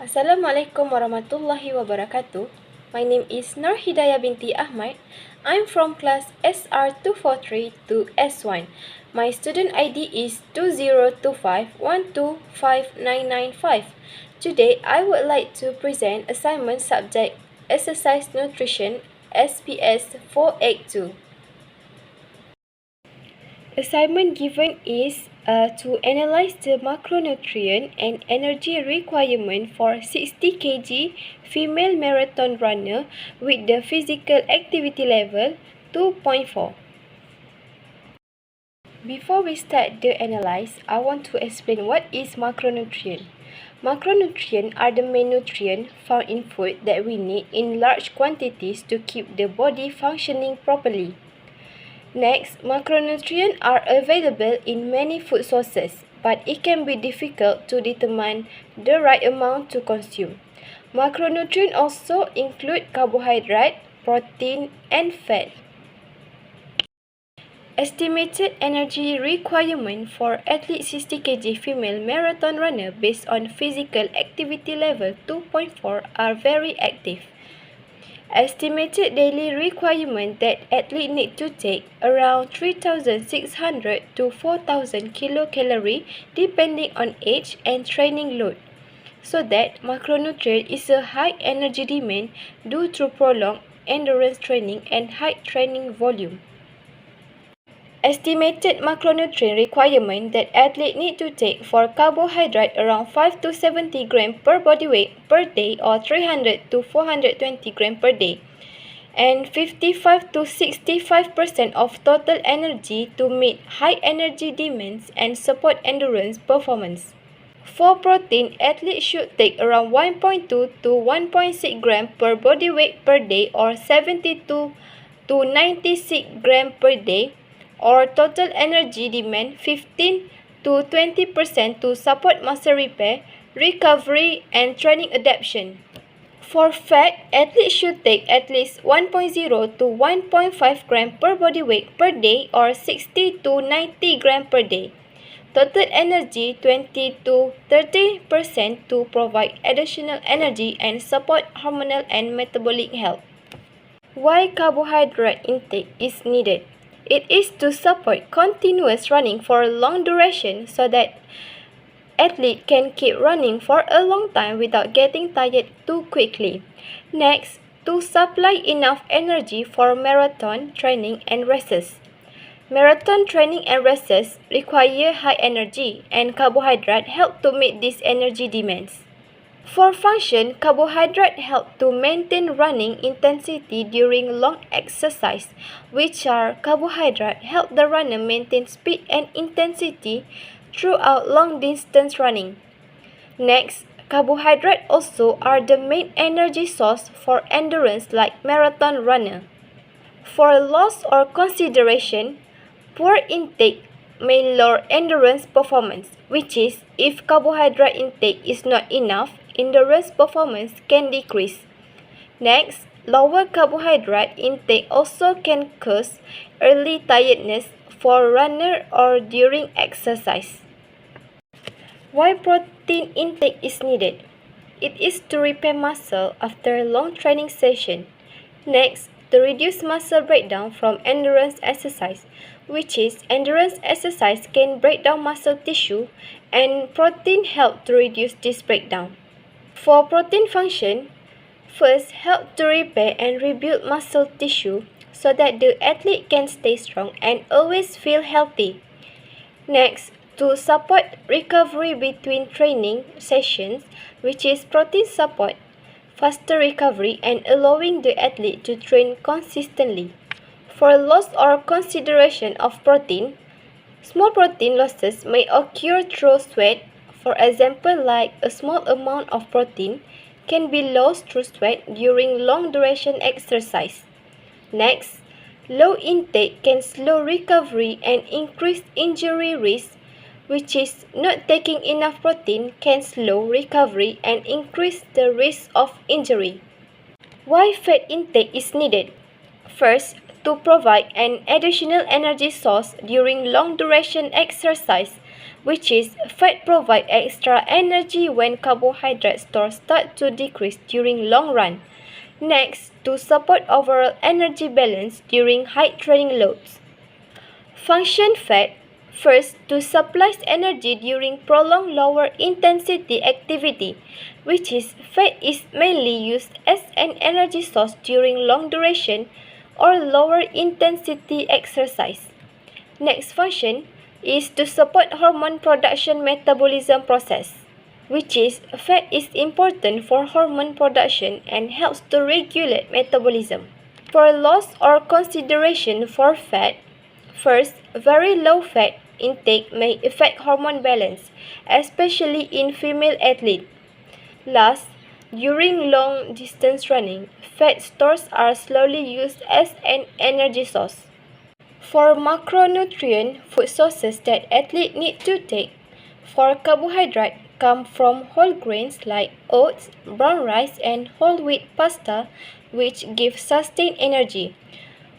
Assalamualaikum warahmatullahi wabarakatuh. My name is Nur Hidayah binti Ahmad. I'm from class SR243 to S1. My student ID is 2025125995. Today, I would like to present assignment subject Exercise Nutrition SPS482. Assignment given is to analyze the macronutrient and energy requirement for 60 kg female marathon runner with the physical activity level 2.4. Before we start the analyze, I want to explain what is macronutrient. Macronutrients are the main nutrients found in food that we need in large quantities to keep the body functioning properly. Next, macronutrients are available in many food sources, but it can be difficult to determine the right amount to consume. Macronutrients also include carbohydrate, protein, and fat. Estimated energy requirement for athlete 60 kg female marathon runner based on physical activity level 2.4 are very active. Estimated daily requirement that athletes need to take around 3,600 to 4,000 kilocalories depending on age and training load. So that macronutrient is a high energy demand due to prolonged endurance training and high training volume. Estimated macronutrient requirement that athletes need to take for carbohydrate around 5 to 70 grams per body weight per day or 300 to 420 grams per day, and 55 to 65% of total energy to meet high energy demands and support endurance performance. For protein, athletes should take around 1.2 to 1.6 grams per body weight per day or 72 to 96 grams per day, or total energy demand 15 to 20% to support muscle repair, recovery, and training adaptation. For fat, athletes should take at least 1.0 to 1.5 grams per body weight per day or 60 to 90 grams per day. Total energy 20 to 30% to provide additional energy and support hormonal and metabolic health. Why carbohydrate intake is needed? It is to support continuous running for a long duration so that athlete can keep running for a long time without getting tired too quickly. Next, to supply enough energy for marathon training and races. Marathon training and races require high energy, and carbohydrate help to meet these energy demands. For function, carbohydrates help to maintain running intensity during long exercise, which are carbohydrates help the runner maintain speed and intensity throughout long distance running. Next, carbohydrates also are the main energy source for endurance like marathon runner. For loss or consideration, poor intake may lower endurance performance, which is if carbohydrate intake is not enough, endurance performance can decrease. Next, lower carbohydrate intake also can cause early tiredness for runner or during exercise. Why protein intake is needed? It is to repair muscle after a long training session. Next, to reduce muscle breakdown from endurance exercise, which is endurance exercise can break down muscle tissue, and protein help to reduce this breakdown. For protein function, first help to repair and rebuild muscle tissue so that the athlete can stay strong and always feel healthy. Next, to support recovery between training sessions, which is protein support faster recovery and allowing the athlete to train consistently. For loss or consideration of protein, small protein losses may occur through sweat. For example, like a small amount of protein can be lost through sweat during long duration exercise. Next, low intake can slow recovery and increase injury risk, which is not taking enough protein can slow recovery and increase the risk of injury. Why fat intake is needed? First, to provide an additional energy source during long duration exercise, which is fat provide extra energy when carbohydrate stores start to decrease during long run. Next, to support overall energy balance during high training loads. Function fat. First, to supply energy during prolonged lower intensity activity, which is fat is mainly used as an energy source during long duration or lower intensity exercise. Next function is to support hormone production metabolism process, which is fat is important for hormone production and helps to regulate metabolism. For loss or consideration for fat, first, very low fat intake may affect hormone balance, especially in female athletes. Last, during long distance running, fat stores are slowly used as an energy source. For macronutrient food sources that athletes need to take, for carbohydrate come from whole grains like oats, brown rice and whole wheat pasta, which give sustained energy.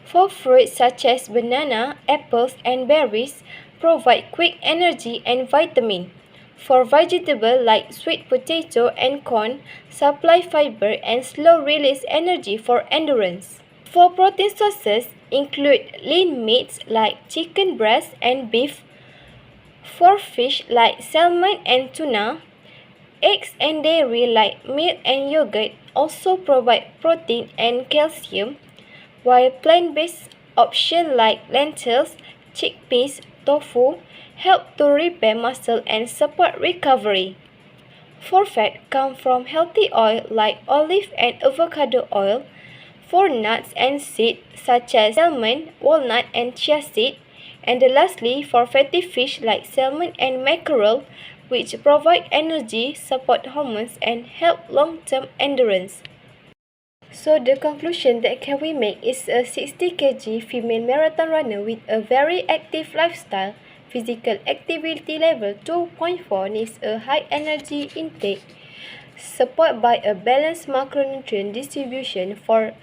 For fruits such as banana, apples and berries provide quick energy and vitamin. For vegetables like sweet potato and corn supply fiber and slow release energy for endurance. For protein sources include lean meats like chicken breast and beef. For fish like salmon and tuna, eggs and dairy like milk and yogurt also provide protein and calcium, while plant-based options like lentils, chickpeas, tofu help to repair muscle and support recovery. For fat come from healthy oil like olive and avocado oil. For nuts and seeds such as salmon, walnut and chia seed. And lastly, for fatty fish like salmon and mackerel, which provide energy, support hormones and help long-term endurance. So the conclusion that can we make is a 60 kg female marathon runner with a very active lifestyle, physical activity level 2.4 needs a high energy intake, supported by a balanced macronutrient distribution. For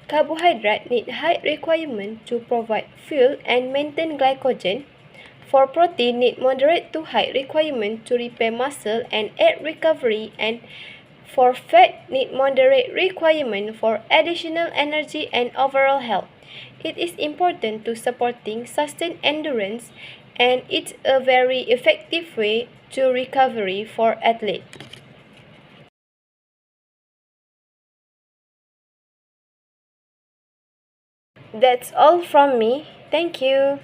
carbohydrate need high requirement to provide fuel and maintain glycogen. For protein need moderate to high requirement to repair muscle and aid recovery, and for fat need moderate requirement for additional energy and overall health. It is important to supporting sustained endurance, and it's a very effective way to recovery for athletes. That's all from me. Thank you.